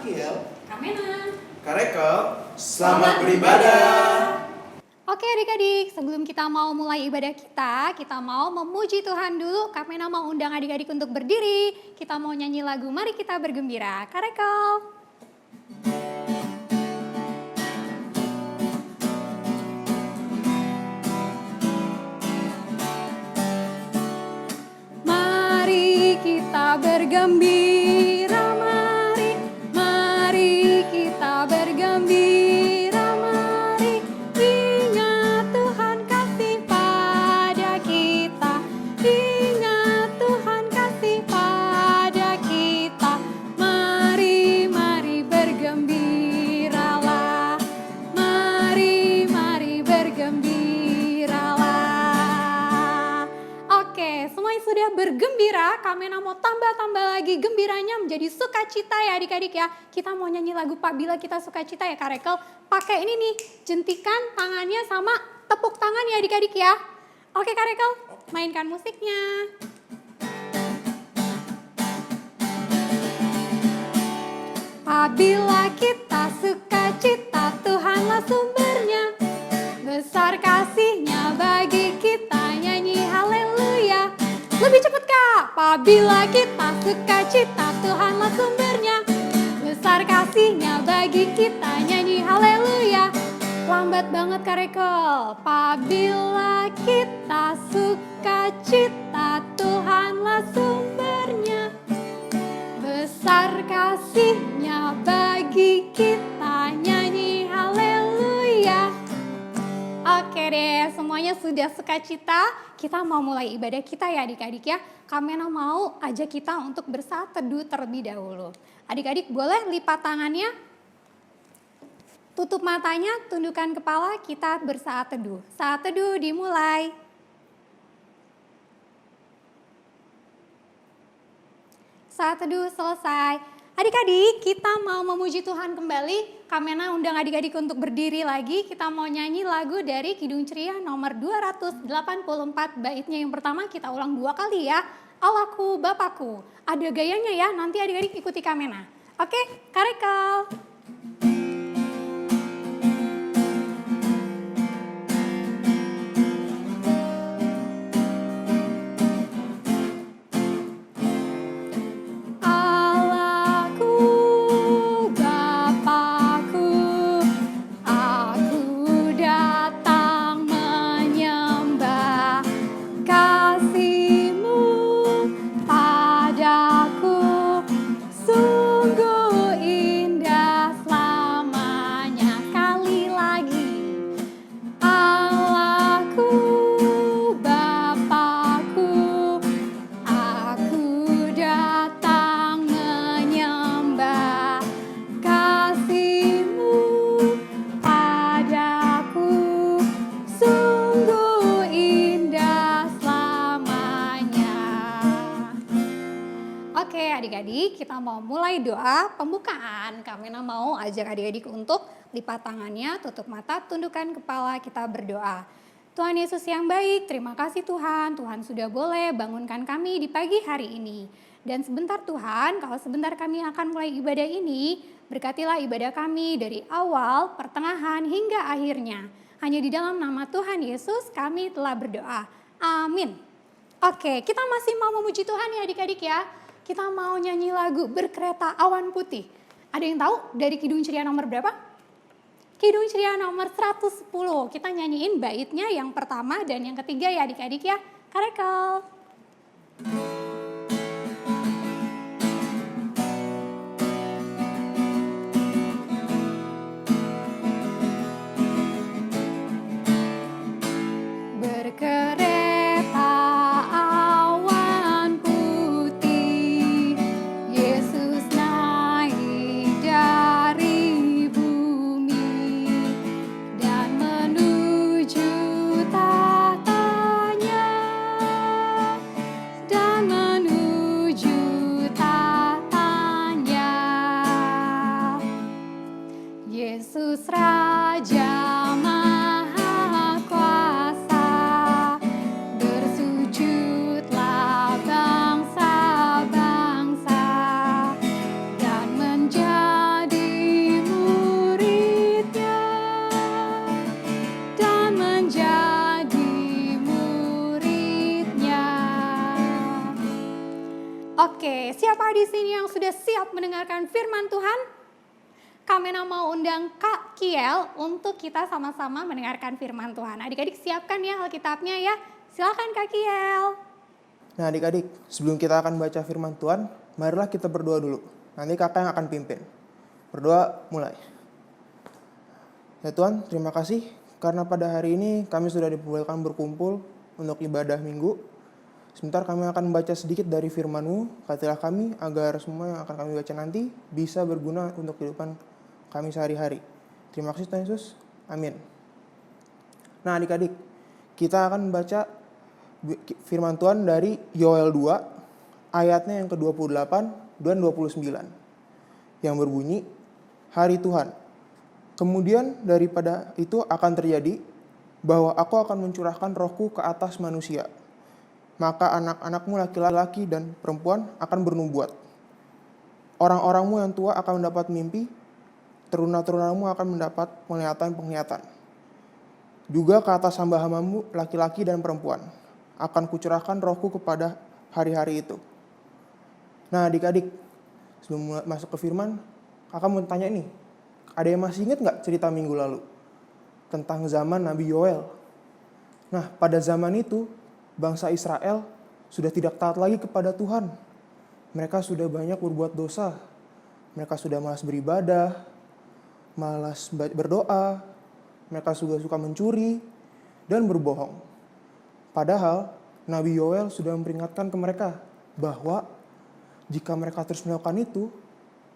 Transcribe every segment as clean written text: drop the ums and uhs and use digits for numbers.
Akiel, Kamena, Karekel, selamat beribadah. Oke adik-adik, sebelum kita mau mulai ibadah kita mau memuji Tuhan dulu. Kamena mau undang adik-adik untuk berdiri. Kita mau nyanyi lagu Mari Kita Bergembira. Karekel. Mari kita bergembira, mari kita bergembira, mari ingat Tuhan kasih pada kita, ingat Tuhan kasih pada kita, mari bergembiralah, mari bergembiralah. Oke, semuanya sudah bergembira, Kamena mau tambah lagi gembiranya menjadi sukacita ya adik-adik ya. Kita mau nyanyi lagu Pak Bila Kita Sukacita ya Karekel. Pakai ini nih, jentikan tangannya sama tepuk tangan ya adik-adik ya. Oke Karekel, mainkan musiknya. Apabila kita sukacita, Tuhanlah sumbernya. Besar kasih-Nya bagi kita, nyanyi haleluya. Lebih cepat Kak. Apabila kita sukacita, Tuhanlah sumbernya. Besar kasih-Nya bagi kita, nyanyi haleluya. Lambat banget Karekel. Apabila kita sukacita, Tuhanlah sumbernya. Besar kasih-Nya bagi kita, nyanyi haleluya. Oke deh, semuanya sudah sukacita. Kita mau mulai ibadah kita ya adik-adik ya. Kamena mau ajak kita untuk bersaat teduh terlebih dahulu. Adik-adik boleh lipat tangannya, tutup matanya, tundukkan kepala, kita bersaat teduh. Saat teduh dimulai. Saat teduh selesai. Adik-adik, kita mau memuji Tuhan kembali. Kamena undang adik-adik untuk berdiri lagi. Kita mau nyanyi lagu dari Kidung Ceria nomor 284. Baitnya yang pertama kita ulang 2 kali ya. Allahku Bapakku. Ada gayanya ya, nanti adik-adik ikuti Kamena. Oke, Karekel. Adik-adik, kita mau mulai doa pembukaan. Kamena mau ajak adik-adik untuk lipat tangannya, tutup mata, tundukkan kepala, kita berdoa. Tuhan Yesus yang baik, terima kasih Tuhan. Tuhan sudah boleh bangunkan kami di pagi hari ini. Dan sebentar Tuhan, kalau sebentar kami akan mulai ibadah ini, berkatilah ibadah kami dari awal, pertengahan, hingga akhirnya. Hanya di dalam nama Tuhan Yesus kami telah berdoa. Amin. Oke, kita masih mau memuji Tuhan ya adik-adik ya. Kita mau nyanyi lagu Berkereta Awan Putih. Ada yang tahu dari Kidung Ceria nomor berapa? Kidung Ceria nomor 110. Kita nyanyiin baitnya yang pertama dan yang ketiga ya adik-adik ya. Karekel. Berkereta awan putih, Yesus naik dari bumi dan menuju tahtanya dan Oke, siapa di sini yang sudah siap mendengarkan firman Tuhan? Kami mau undang Kak Kiel untuk kita sama-sama mendengarkan firman Tuhan. Adik-adik siapkan ya Alkitabnya ya. Silakan Kak Kiel. Nah adik-adik, sebelum kita akan baca firman Tuhan, marilah kita berdoa dulu. Nanti kakak yang akan pimpin. Berdoa mulai. Ya Tuhan, terima kasih karena pada hari ini kami sudah diperbolehkan berkumpul untuk ibadah minggu. Sebentar kami akan membaca sedikit dari firman-Mu, katilah kami agar semua yang akan kami baca nanti bisa berguna untuk kehidupan kami sehari-hari. Terima kasih Tuhan Yesus, amin. Nah adik-adik, kita akan membaca firman Tuhan dari Yoel 2, ayatnya yang ke-28 dan 29. Yang berbunyi, hari Tuhan. Kemudian daripada itu akan terjadi bahwa aku akan mencurahkan rohku ke atas manusia. Maka anak-anakmu laki-laki dan perempuan akan bernubuat. Orang-orangmu yang tua akan mendapat mimpi, teruna-terunamu akan mendapat penglihatan-penglihatan. Juga ke atas hamba-hambamu laki-laki dan perempuan akan kucurahkan rohku kepada hari-hari itu. Nah adik-adik, sebelum masuk ke firman, kakak mau tanya nih, ada yang masih ingat gak cerita minggu lalu? Tentang zaman Nabi Yoel. Nah pada zaman itu, bangsa Israel sudah tidak taat lagi kepada Tuhan. Mereka sudah banyak berbuat dosa. Mereka sudah malas beribadah, malas berdoa. Mereka juga suka mencuri dan berbohong. Padahal Nabi Yoel sudah memperingatkan ke mereka bahwa jika mereka terus melakukan itu,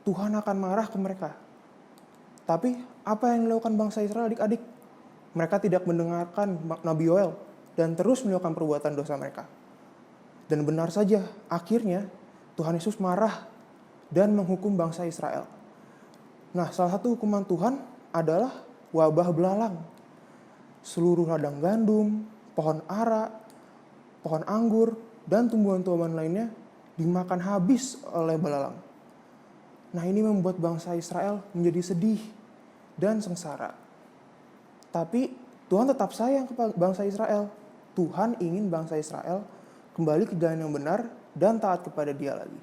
Tuhan akan marah ke mereka. Tapi apa yang dilakukan bangsa Israel adik-adik? Mereka tidak mendengarkan Nabi Yoel dan terus melakukan perbuatan dosa mereka. Dan benar saja, akhirnya Tuhan Yesus marah dan menghukum bangsa Israel. Nah, salah satu hukuman Tuhan adalah wabah belalang. Seluruh ladang gandum, pohon ara, pohon anggur, dan tumbuhan-tumbuhan lainnya dimakan habis oleh belalang. Nah, ini membuat bangsa Israel menjadi sedih dan sengsara. Tapi Tuhan tetap sayang kepada bangsa Israel. Tuhan ingin bangsa Israel kembali ke jalan yang benar dan taat kepada Dia lagi.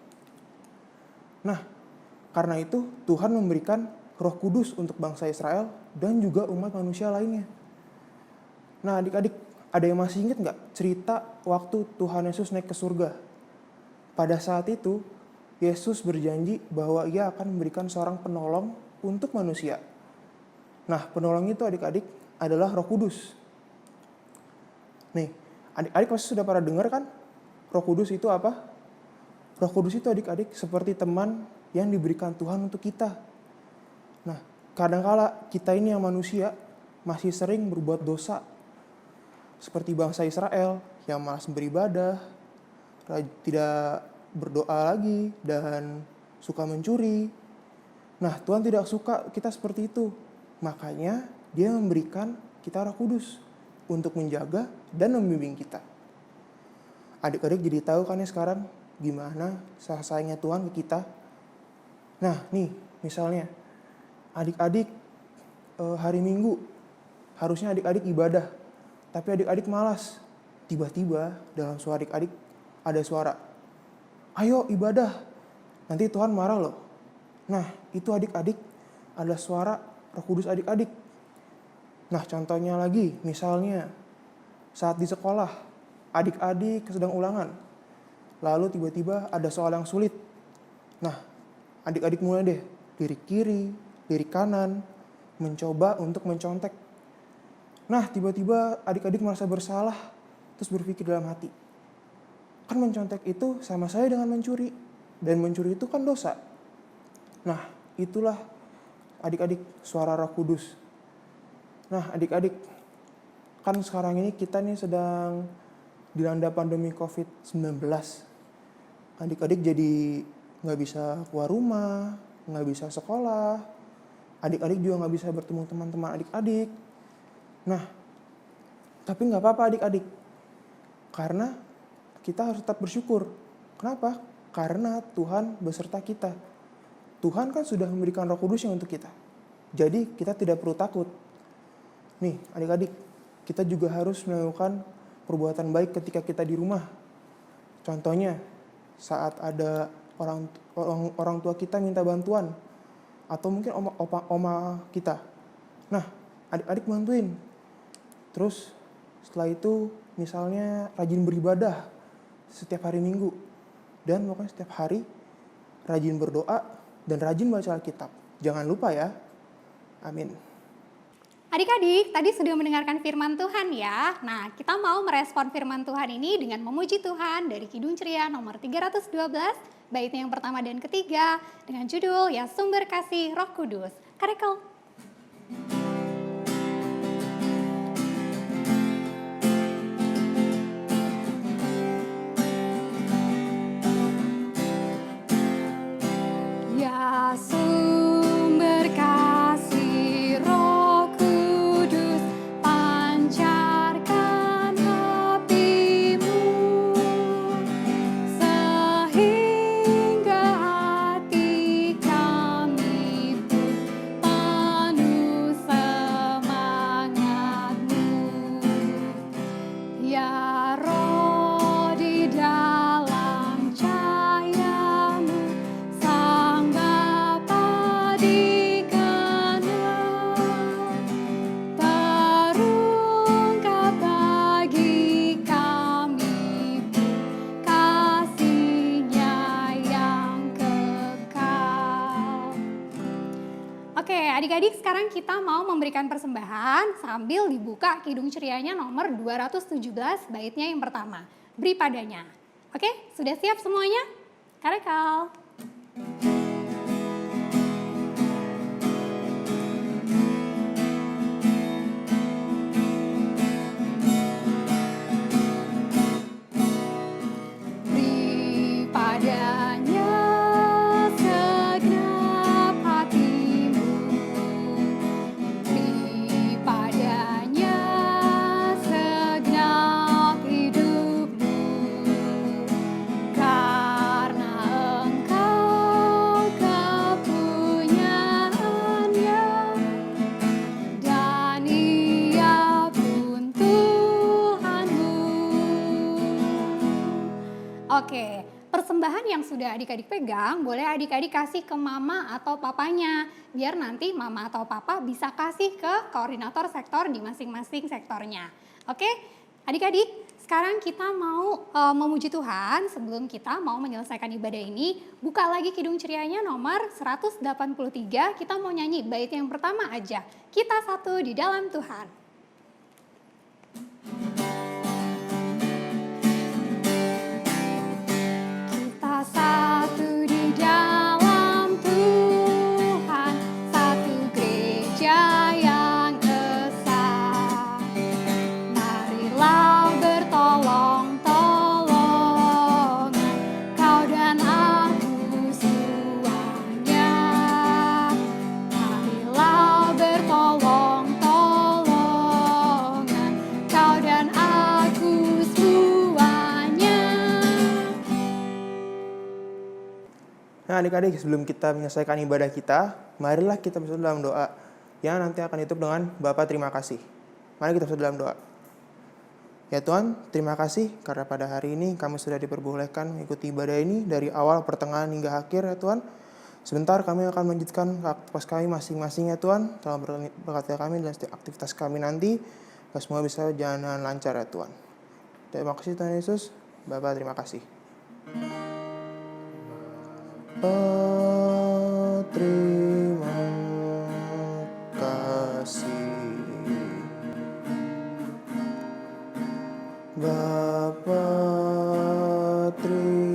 Nah, karena itu Tuhan memberikan Roh Kudus untuk bangsa Israel dan juga umat manusia lainnya. Nah, adik-adik, ada yang masih ingat nggak cerita waktu Tuhan Yesus naik ke surga? Pada saat itu, Yesus berjanji bahwa Ia akan memberikan seorang penolong untuk manusia. Nah, penolong itu adik-adik adalah Roh Kudus. Nih, adik-adik pasti sudah pernah dengar kan? Roh Kudus itu apa? Roh Kudus itu adik-adik seperti teman yang diberikan Tuhan untuk kita. Nah, kadangkala kita ini yang manusia masih sering berbuat dosa. Seperti bangsa Israel yang malas beribadah, tidak berdoa lagi, dan suka mencuri. Nah, Tuhan tidak suka kita seperti itu. Makanya Dia memberikan kita Roh Kudus untuk menjaga dan membimbing kita. Adik-adik jadi tahu kan ya sekarang gimana sayangnya Tuhan ke kita. Nah nih misalnya adik-adik hari Minggu harusnya adik-adik ibadah. Tapi adik-adik malas. Tiba-tiba dalam suara adik-adik ada suara, ayo ibadah, nanti Tuhan marah loh. Nah itu adik-adik ada suara Roh Kudus adik-adik. Nah contohnya lagi, misalnya saat di sekolah, adik-adik sedang ulangan. Lalu tiba-tiba ada soal yang sulit. Nah adik-adik mulai deh, lirik kiri, lirik kanan, mencoba untuk mencontek. Nah tiba-tiba adik-adik merasa bersalah, terus berpikir dalam hati, kan mencontek itu sama saya dengan mencuri. Dan mencuri itu kan dosa. Nah itulah adik-adik suara Roh Kudus. Nah adik-adik, kan sekarang ini kita nih sedang dilanda pandemi COVID-19. Adik-adik jadi gak bisa keluar rumah, gak bisa sekolah. Adik-adik juga gak bisa bertemu teman-teman adik-adik. Nah, tapi gak apa-apa adik-adik. Karena kita harus tetap bersyukur. Kenapa? Karena Tuhan beserta kita. Tuhan kan sudah memberikan Roh Kudusnya untuk kita. Jadi kita tidak perlu takut. Nih adik-adik, kita juga harus melakukan perbuatan baik ketika kita di rumah. Contohnya, saat ada orang tua kita minta bantuan, atau mungkin oma kita. Nah, adik-adik bantuin. Terus setelah itu misalnya rajin beribadah setiap hari Minggu, dan pokoknya setiap hari rajin berdoa dan rajin baca Alkitab. Jangan lupa ya. Amin. Adik-adik, tadi sudah mendengarkan firman Tuhan ya. Nah, kita mau merespon firman Tuhan ini dengan memuji Tuhan dari Kidung Ceria nomor 312, baitnya yang pertama dan ketiga, dengan judul Ya Sumber Kasih Roh Kudus. Karekel. Ya sumber kasih Roh Kudus, pancarkan apimu, sehingga hati kami pun penuh semangatmu. Ya Roh di dalam cahayamu, Sang Bapa dikenal, terungkap bagi kami pun kasih-Nya yang kekal. Oke, adik-adik, sekarang kita mau memberikan persembahan sambil dibuka Kidung Cerianya nomor 217, baitnya yang pertama. Beri padanya. Oke, sudah siap semuanya? Karekal. Beri padanya segenap hatimu, beri padanya segenap hidupmu, karena Engkau kepunyaannya, dan Ia pun Tuhanmu. Oke, persembahan yang sudah adik-adik pegang, boleh adik-adik kasih ke mama atau papanya. Biar nanti mama atau papa bisa kasih ke koordinator sektor di masing-masing sektornya. Oke, adik-adik, sekarang kita mau memuji Tuhan. Sebelum kita mau menyelesaikan ibadah ini, buka lagi Kidung Cerianya nomor 183. Kita mau nyanyi bait yang pertama aja. Kita satu di dalam Tuhan. Kita satu di dalam Tuhan, satu gereja yang esa. Marilah bertolong-tolongan, kau dan aku semuanya. Marilah bertolong-tolongan, kau dan aku semuanya. Nah adik-adik, sebelum kita menyelesaikan ibadah kita, marilah kita bersatu dalam doa yang nanti akan ditutup dengan Bapa terima kasih. Mari kita bersatu dalam doa. Ya Tuhan, terima kasih karena pada hari ini kami sudah diperbolehkan mengikuti ibadah ini dari awal, pertengahan hingga akhir ya Tuhan. Sebentar kami akan melanjutkan aktivitas kami masing-masing ya Tuhan. Tolong berkati kami dalam setiap aktivitas kami nanti. Semua bisa jalan dengan lancar ya Tuhan. Terima kasih Tuhan Yesus. Bapa terima kasih. Terima kasih Bapa, terima